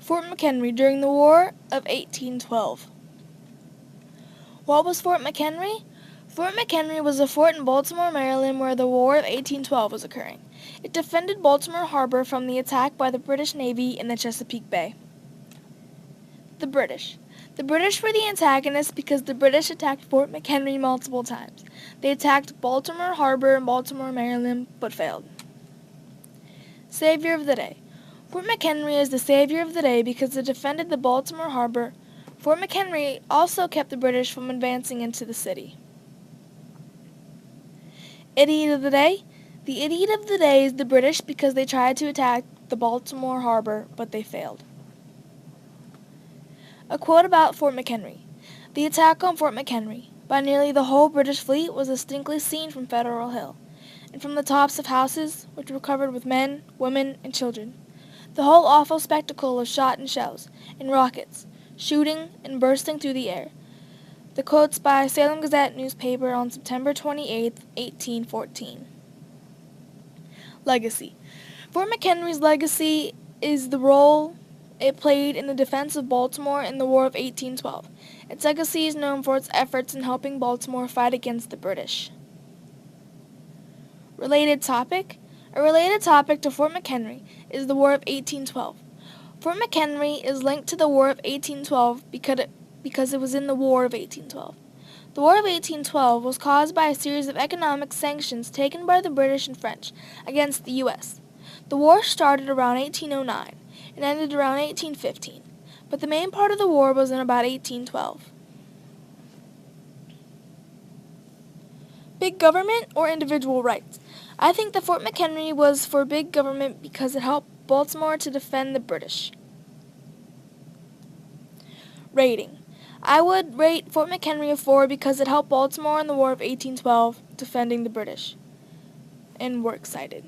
Fort McHenry during the War of 1812. What was Fort McHenry? Fort McHenry was a fort in Baltimore, Maryland, where the War of 1812 was occurring. It defended Baltimore Harbor from the attack by the British Navy in the Chesapeake Bay. The British. The British were the antagonists because the British attacked Fort McHenry multiple times. They attacked Baltimore Harbor and Baltimore, Maryland, but failed. Savior of the Day. Fort McHenry is the savior of the day because it defended the Baltimore Harbor. Fort McHenry also kept the British from advancing into the city. Idiot of the Day. The idiot of the day is the British because they tried to attack the Baltimore Harbor, but they failed. A quote about Fort McHenry. The attack on Fort McHenry by nearly the whole British fleet was distinctly seen from Federal Hill, and from the tops of houses, which were covered with men, women, and children. The whole awful spectacle of shot and shells, and rockets, shooting and bursting through the air. The quotes by Salem Gazette newspaper on September 28, 1814. Legacy. Fort McHenry's legacy is the role it played in the defense of Baltimore in the War of 1812. Its legacy is known for its efforts in helping Baltimore fight against the British. Related topic. A related topic to Fort McHenry is the War of 1812. Fort McHenry is linked to the War of 1812 because it was in the War of 1812. The War of 1812 was caused by a series of economic sanctions taken by the British and French against the U.S. The war started around 1809 and ended around 1815, but the main part of the war was in about 1812. Big government or individual rights? I think that Fort McHenry was for big government because it helped Baltimore to defend the British. Rating. I would rate Fort McHenry a 4 because it helped Baltimore in the War of 1812, defending the British. And we're excited.